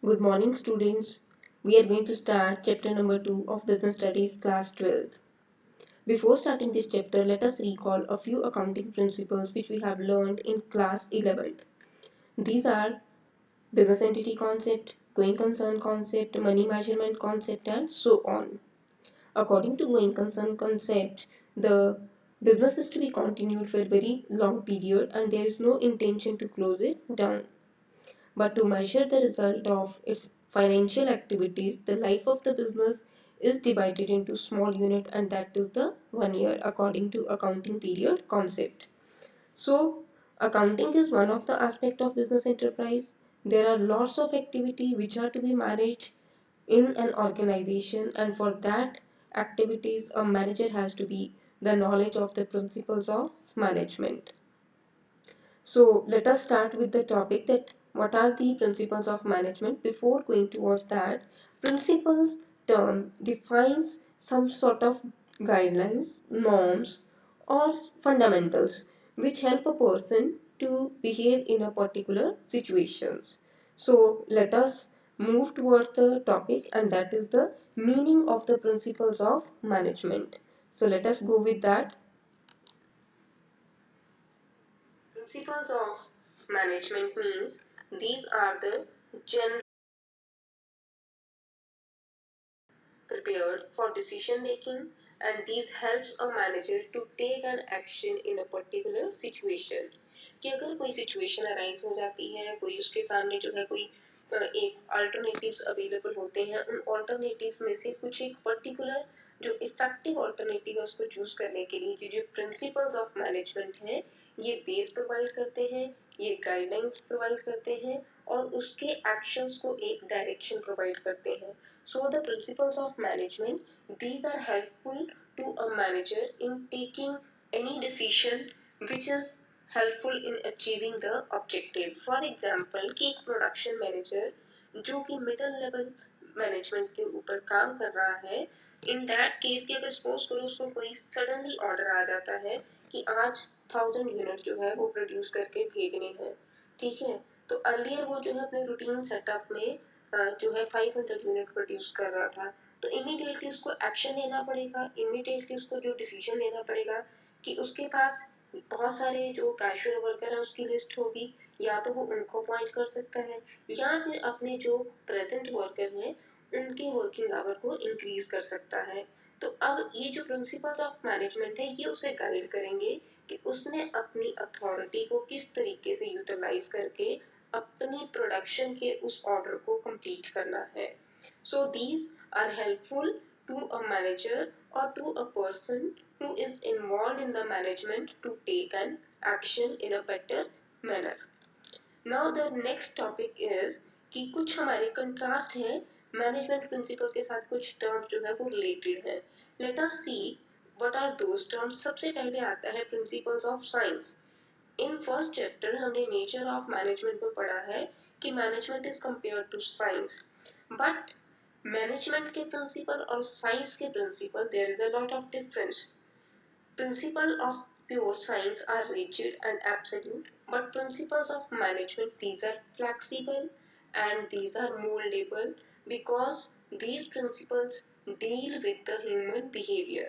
Good morning, students. We are going to start chapter number 2 of Business Studies, class 12th. Before starting this chapter, let us recall a few accounting principles which we have learned in class 11th. These are business entity concept, going concern concept, money measurement concept, and so on. According to going concern concept, the business is to be continued for a very long period and there is no intention to close it down. But to measure the result of its financial activities, the life of the business is divided into small unit and that is the 1 year according to accounting period concept. So accounting is one of the aspect of business enterprise. There are lots of activity which are to be managed in an organization and for that activities a manager has to be the knowledge of the principles of management. So let us start with the topic that what are the principles of management. Before going towards that, principles term defines some sort of guidelines, norms or fundamentals which help a person to behave in a particular situations. So let us move towards the topic and that is the meaning of the principles of management. So let us go with that. Principles of management means these are the general prepared for decision making and these helps a manager to take an action in a particular situation. कि अगर कोई situation arise हो जाती है, कोई उसके सामने जो है कोई एक अल्टरनेटिव्स अवेलेबल होते हैं, उन अल्टरनेटिव्स में से कुछ एक पर्टिकुलर जो इफेक्टिव अल्टरनेटिव है उसको चूज करने के लिए जो प्रिंसिपल्स ऑफ मैनेजमेंट है ये बेस प्रोवाइड करते हैं, ये गाइडलाइंस प्रोवाइड करते हैं और उसके एक्शंस को एक डायरेक्शन प्रोवाइड करते हैं. So the principles of management, these are helpful to a manager in taking any decision which is helpful in achieving the objective. For example, कि एक production manager जो कि middle level management के ऊपर काम कर रहा है, in that case कि अगर suppose करो उसको कोई suddenly order आ जाता है कि आज 1000 यूनिट जो है वो प्रोड्यूस करके भेजने हैं, ठीक है. तो अर्लियर वो जो है अपने रूटीन सेटअप में जो है 500 यूनिट प्रोड्यूस कर रहा था, तो इमीडिएटली उसको एक्शन लेना पड़ेगा, इमीडिएटली उसको जो डिसीजन लेना पड़ेगा कि उसके पास बहुत सारे जो कैजुअल वर्कर हैं उसकी लिस्ट होगी, या तो वो उनको अपॉइंट कर सकता है या फिर अपने जो प्रेजेंट वर्कर हैं उनके वर्किंग आवर को इंक्रीज कर सकता है. तो अब ये जो प्रिंसिपल्स ऑफ मैनेजमेंट है ये उसे गाइड करेंगे कि उसने अपनी अथॉरिटी को किस तरीके से यूटिलाइज करके अपनी प्रोडक्शन के उस ऑर्डर को कंप्लीट करना है. So these are helpful to a manager और to a person who is involved in the management to take an action in a better manner. Now the next topic is कि कुछ हमारे contrast है management principal के साथ कुछ terms जो है वो रिलेटेड है. Let us see what are those terms. सबसे पहले आता है principles of science. In first chapter हमने नेचर ऑफ मैनेजमेंट में पढ़ा है कि management is compare to science, but management के प्रिंसिपल और साइंस के principle there is a lot of difference. Principle of pure science are rigid and absolute, but principles of management these are flexible and these are moldable because these principles deal with the human behavior.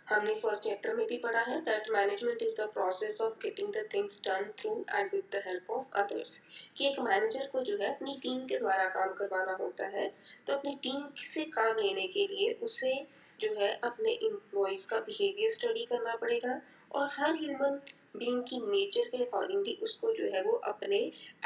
हमने first chapter में भी पढ़ा है that management is the process of getting the things done through and with the help of others. कि एक manager को जो है अपनी टीम के द्वारा काम करवाना होता है, तो अपनी टीम से काम लेने के लिए उसे जो है अपने एम्प्लॉयज का बिहेवियर स्टडी करना पड़ेगा और हर ह्यूमन बीइंग की नेचर के अकॉर्डिंगली उसको जो है वो अपने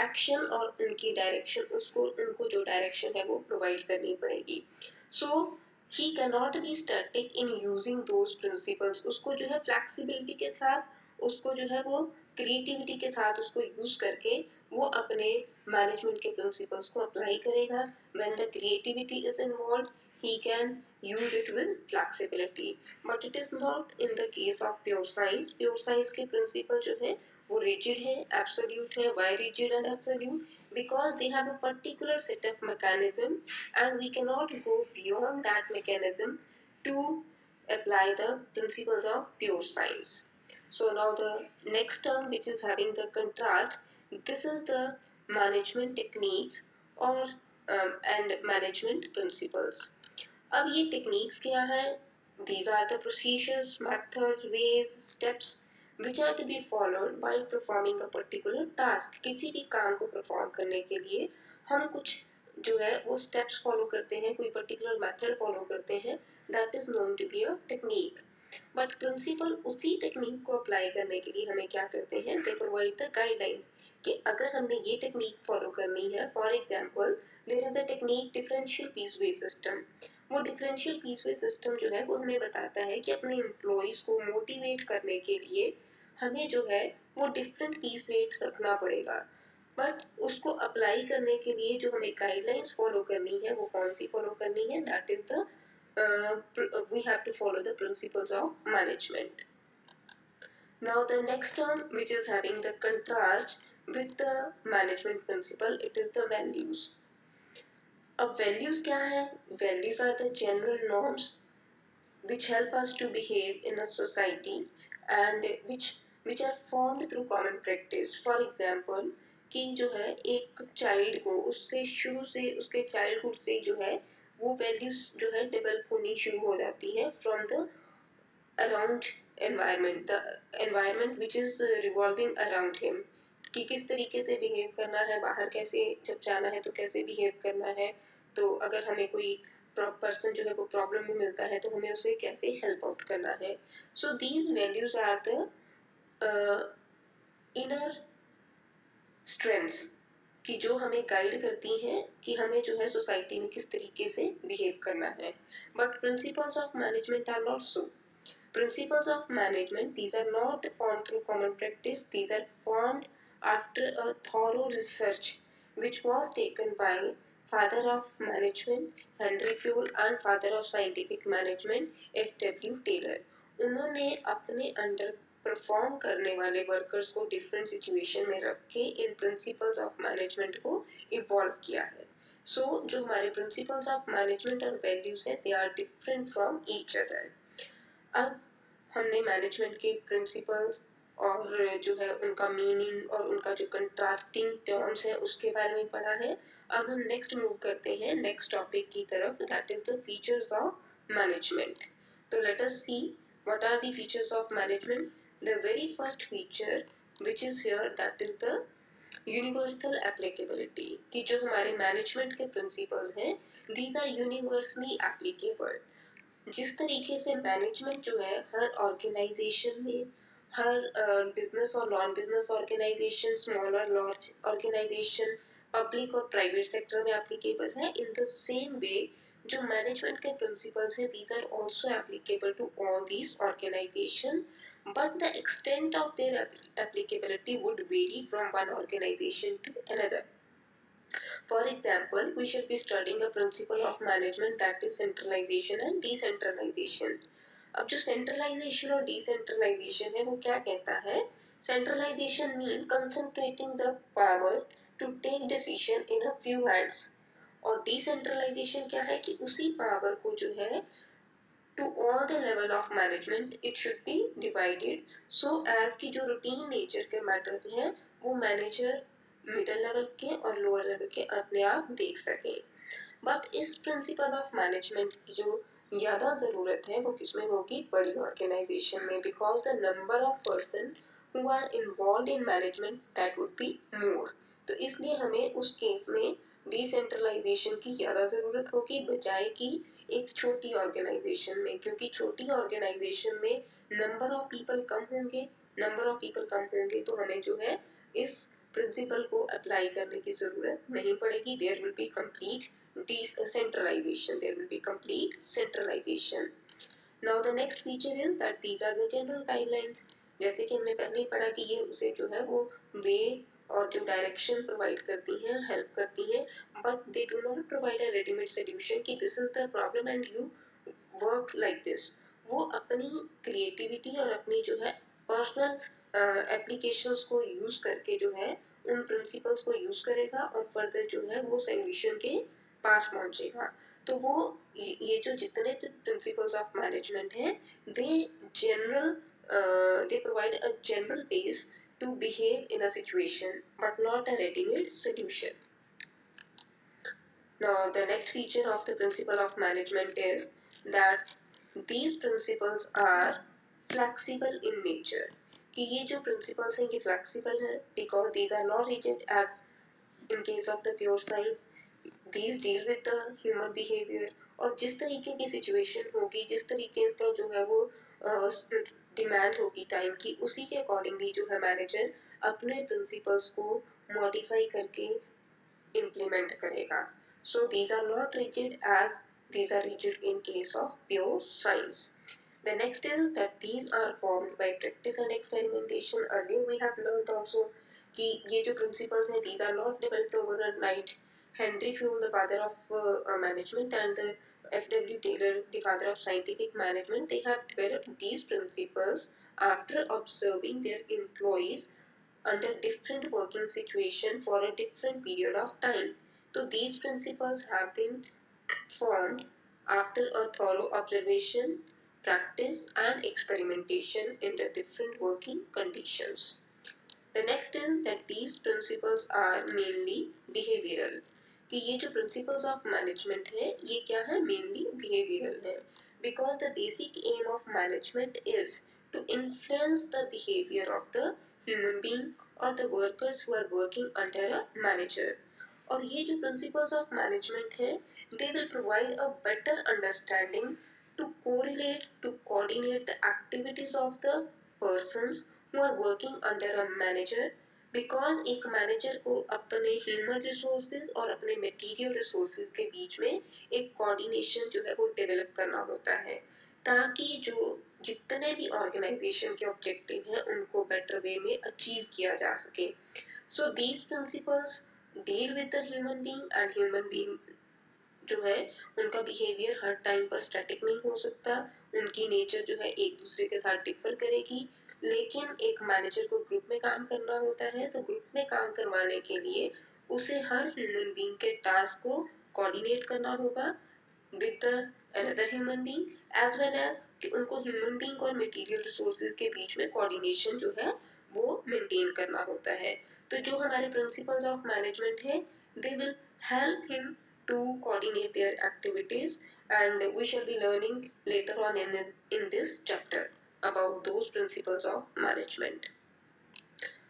एक्शन और उनकी डायरेक्शन उसको उनको जो डायरेक्शन है वो प्रोवाइड करनी पड़ेगी. सो he cannot be static in using those principles. उसको जो है फ्लेक्सिबिलिटी के साथ उसको जो है वो क्रिएटिविटी के साथ उसको यूज करके वो अपने मैनेजमेंट के प्रिंसिपल्स को अप्लाई करेगा. when the creativity is involved he can use it with flexibility, but it is not in the case of pure science. pure science के प्रिंसिपल जो है वो रिजिड है, एब्सोल्यूट है. why rigid and absolute? Because they have a particular set of mechanism and we cannot go beyond that mechanism to apply the principles of pure science. So now the next term which is having the contrast, this is the management techniques और and management principles. अब ये techniques क्या है? These are the procedures, methods, ways, steps which are to be followed while performing a particular task. किसी भी काम को perform करने के लिए हम कुछ जो है वो स्टेप्स फॉलो करते हैं, कोई पर्टिकुलर मेथड फॉलो करते हैं, that is known to be a technique. But principle उसी टेक्निक को अप्लाई करने के लिए हमें क्या करते हैं? दे प्रोवाइड द गाइडलाइन कि अगर हमने ये टेक्निक फॉलो करनी है, for example there is a technique differential piecewise system. वो डिफरेंशियल पीसवे सिस्टम जो है वो हमें बताता है कि अपने एम्प्लॉइज को मोटिवेट करने के लिए हमें जो है वो डिफरेंट पीस रेट रखना पड़ेगा। बट उसको अप्लाई करने के लिए जो हमें गाइडलाइंस फॉलो करनी है वो कौन सी फॉलो करनी है? That is the we have to follow the principles of management. Now the next term which is having the contrast with the management principle, it is the values. अब values क्या है? Values are the general norms which help us to behave in a society and which are formed through common practice. For example कि जो है एक child को उससे शुरू से उसके चाइल्डहुड से जो है वो वैल्यूज जो है डेवलप होनी शुरू हो जाती है from the around environment, the environment which is revolving around him, कि किस तरीके से बिहेव करना है, बाहर कैसे जब जाना है तो कैसे बिहेव करना है, तो अगर हमें कोई पर्सन जो है वो प्रॉब्लम में मिलता है तो हमें उसे कैसे हेल्प आउट करना है। So these values are the inner strengths कि जो हमें गाइड करती हैं कि हमें जो है सोसाइटी में किस तरीके से बिहेव करना है। But principles of management are not so. Principles of management, these are not formed through common practice, these are formed after a thorough research which was taken by father of management Henry Fuel and father of scientific management F.W. Taylor. उन्होंने अपने under perform करने वाले workers को different situation में रख के इन principles of management को इवॉल्व किया है। सो जो हमारे प्रिंसिपल्स ऑफ मैनेजमेंट और वैल्यूज है they are different from each other. अब हमने मैनेजमेंट के प्रिंसिपल्स और जो है उनका मीनिंग और उनका जो कंट्रास्टिंग टर्म्स है उसके बारे में पढ़ा है। अब हम नेक्स्ट मूव करते हैं नेक्स्ट टॉपिक की तरफ, that is the features of management. तो let us see what are the features of management. The very first feature which is here that is the universal applicability, कि जो हमारे management के principles हैं these are universally applicable. जिस तरीके से management जो है हर ऑर्गेनाइजेशन में, हर बिजनेस और नॉन बिजनेस ऑर्गेनाइजेशन, स्मॉल और लार्ज ऑर्गेनाइजेशन, पब्लिक और प्राइवेट सेक्टर में एप्लीकेबल है, इन द सेम वे जो मैनेजमेंट के प्रिंसिपल्स है these are also applicable to all these organisation, but the extent of their applicability would vary from one organization to another. For example, we should be studying a principle of management that is centralization and decentralization. अब जो centralization और decentralization है वो क्या कहता है? Centralization mean concentrating the power to take decision in a few hands, और decentralization क्या है कि उसी power को जो है to all the level of management it should be divided so as कि जो routine nature के matters हैं वो manager मिडल लेवल के और लोअर लेवल के अपने आप देख सके। बट इस प्रिंसिपल ऑफ मैनेजमेंट की जो ज्यादा जरूरत है वो किसमें होगी? बड़ी ऑर्गेनाइजेशन में, because the number of person who are involve in management that would be more. तो इसलिए हमें उस केस में डिसेंट्रलाइजेशन की ज्यादा जरूरत होगी बजाय कि एक छोटी ऑर्गेनाइजेशन में, क्योंकि छोटी ऑर्गेनाइजेशन में नंबर ऑफ पीपल कम होंगे, नंबर ऑफ पीपल कम होंगे तो हमें जो है इस प्रिंसिपल को अप्लाई करने की जरूरत नहीं पड़ेगी। There will be complete decentralization, there will be complete centralization. Now the next feature is that these are the general guidelines, जैसे कि हमने पहले ही पढ़ा कि ये उसे जो है वो वे और जो डायरेक्शन प्रोवाइड करती हैं, हेल्प करती हैं, but they do not provide a readymade solution कि this is the problem and you work like this. वो अपनी क्रिएटिविटी और अपनी जो है पर्सनल एप्लीकेशंस को यूज करके जो है उन प्रिंसिपल्स को यूज करेगा और फर्दर जो है वो सोल्यूशन के पास पहुंचेगा। तो वो ये जो जितने प्रिंसिपल्स ऑफ मैनेजमेंट हैं they general they provide a general base to behave in a situation but not a readymade solution. Now, the next feature of the principle of management is that these principles are flexible in nature. कि ये जो principles हैं ये flexible हैं because these are not rigid as in case of the pure science. These deal with the human behavior और जिस तरीके की situation होगी जिस तरीके का जो है वो डिमांड होगी टाइम की उसी के अकॉर्डिंगली जो है मैनेजर अपने प्रिंसिपल्स को मॉडिफाई करके implement करेगा. So these are not rigid as these are rigid in case of pure science. The next is that these are formed by practice and experimentation. Earlier we have learned also कि ये जो principles हैं these are not developed overnight. Henry Fewell, the father of management, and the F.W. Taylor, the father of scientific management, they have developed these principles after observing their employees under different working situation for a different period of time. So these principles have been formed after a thorough observation, practice and experimentation in the different working conditions. The next is that these principles are mainly behavioral. कि ये जो principles of management है ये क्या है mainly behavioral है. Because the basic aim of management is to influence the behavior of the human being or the workers who are working under a manager. और ये जो principles of management है they will provide a better understanding to correlate to coordinate the activities of the persons who are working under a manager because एक manager को अपने human resources और अपने material resources के बीच में एक कोऑर्डिनेशन जो है वो डेवलप करना होता है ताकि जो जितने भी ऑर्गेनाइजेशन के ऑब्जेक्टिव हैं उनको बेटर वे में अचीव किया जा सके. So these principles deal with the human being and human being जो है उनका बिहेवियर हर टाइम पर स्टैटिक नहीं हो सकता. उनकी नेचर जो है एक दूसरे के साथ डिफर करेगी लेकिन एक मैनेजर को ग्रुप में काम करना होता है तो ग्रुप में काम करवाने के लिए उसे हर ह्यूमन बीइंग के टास्क को कोऑर्डिनेट करना होगा with another human being as well as कि उनको ह्यूमन बीइंग और मटेरियल रिसोर्सेज के बीच में कोऑर्डिनेशन जो है वो मेंटेन करना होता है. तो जो हमारे प्रिंसिपल्स ऑफ मैनेजमेंट है they will help him to coordinate their activities and we shall be learning later on in this chapter about those principles of management.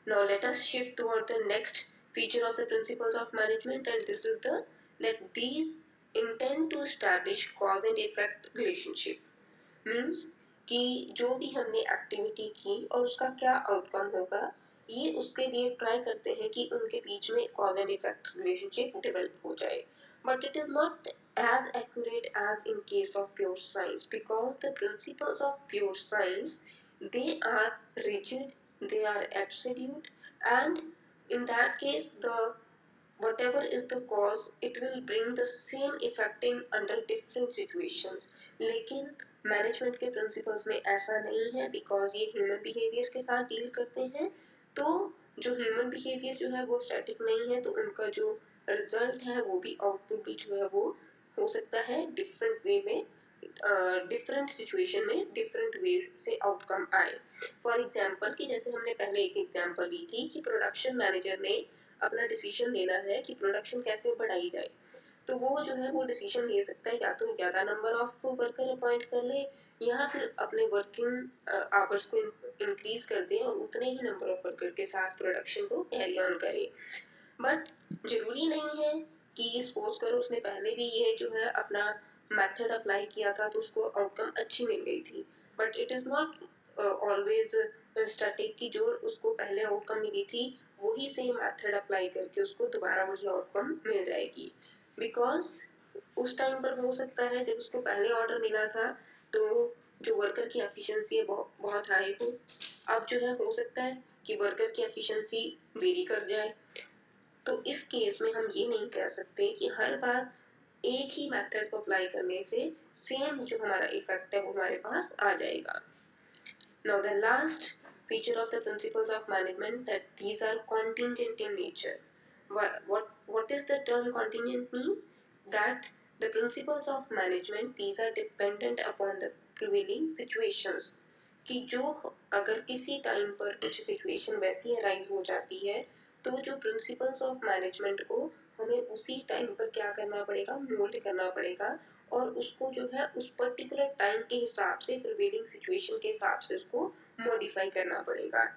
Now let us shift toward the next feature of the principles of management and this is the that these intend to establish cause and effect relationship. Means कि जो भी हमने activity की और उसका क्या outcome होगा ये उसके लिए ट्राई करते हैं कि उनके बीच में cause and effect relationship develop हो जाए. But it is not as accurate as in case of pure science because the principles of pure science they are rigid, they are absolute and in that case the whatever is the cause it will bring the same effect in under different situations. लेकिन management के principles में ऐसा नहीं है because ये human behaviour के साथ deal करते हैं तो जो ह्यूमन बिहेवियर जो है वो स्टैटिक नहीं है तो उनका जो रिजल्ट है वो भी आउटपुट भी जो है वो हो सकता है डिफरेंट वे में डिफरेंट सिचुएशन में डिफरेंट वे से आउटकम आए. फॉर एग्जांपल कि जैसे हमने पहले एक एग्जांपल ली थी कि प्रोडक्शन मैनेजर ने अपना डिसीजन लेना है कि प्रोडक्शन कैसे बढ़ाई जाए तो वो जो है वो डिसीजन ले सकता है या तो ज़्यादा नंबर ऑफ वर्कर अपॉइंट कर ले या फिर अपने वर्किंग आवर्स को इंक्रीज कर दे और उतने ही नंबर ऑफ वर्कर के साथ प्रोडक्शन को कैरी ऑन करे. बट जरूरी नहीं है कि सपोज करो उसने पहले भी ये जो है अपना मेथड अप्लाई किया था तो उसको आउटकम अच्छी मिल गई थी but it is not always static कि जो उसको पहले आउटकम मिली थी वही सेम मेथड अप्लाई करके उसको दोबारा वही आउटकम मिल जाएगी बिकॉज उस टाइम पर हो सकता है जब उसको पहले ऑर्डर मिला था तो जो वर्कर की एफिशिएंसी है बहुत हाई हो. अब जो है हो सकता है कि वर्कर की एफिशिएंसी वेरी कर जाए तो इस केस में हम ये नहीं कह सकते कि हर बार एक ही मेथड को अप्लाई करने से सेम जो हमारा इफेक्ट है वो हमारे पास आ जाएगा. Now the last feature of the principles of management that these are contingent in nature. What is the term contingent means? That the principles of management these are dependent upon the prevailing situations. कि जो अगर किसी time पर कुछ situation वैसी arise हो जाती है तो जो प्रिंसिपल्स ऑफ मैनेजमेंट को हमें उसी टाइम पर क्या करना पड़ेगा, मोल्ड करना पड़ेगा और उसको जो है उस पर्टिकुलर टाइम के हिसाब से, प्रिवेलिंग सिचुएशन के हिसाब से उसको मॉडिफाई करना पड़ेगा।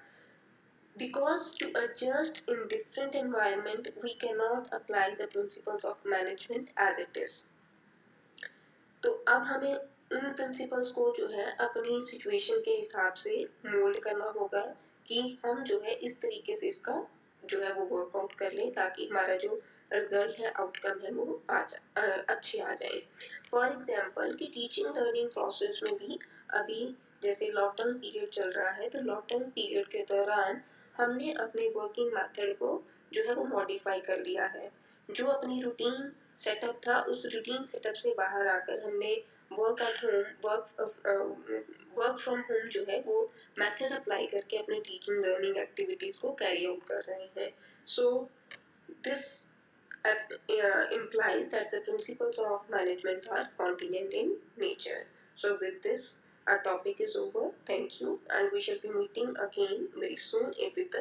Because to adjust in different environment, we cannot apply the principles of management as it is. तो अब हमें उन प्रिंसिपल्स को जो है अपनी सिचुएशन के हिसाब से मोल्ड करना होगा कि हम जो है इस तरीके से इसका जो है वो वर्कआउट कर लें ताकि हमारा जो रिजल्ट है, आउटकम है, वो अच्छे आ जाए। फॉर एग्जाम्पल कि टीचिंग लर्निंग प्रोसेस में भी अभी जैसे लॉन्ग टर्म पीरियड चल रहा है, तो लॉन्ग टर्म पीरियड के दौरान हमने अपने वर्किंग मेथड को जो है वो मॉडिफाई कर लिया है। जो अपनी रूटीन सेटअप था, उस रूटीन सेटअप से बाहर आकर हमने work at home, work from home जो है वो मेथड अप्लाई करके अपने टीचिंग लर्निंग एक्टिविटीज को कैरी आउट कर रहे हैं। So this implies that the principles of management are contingent in nature. So with this, our topic is over. Thank you, and we shall be meeting again very soon with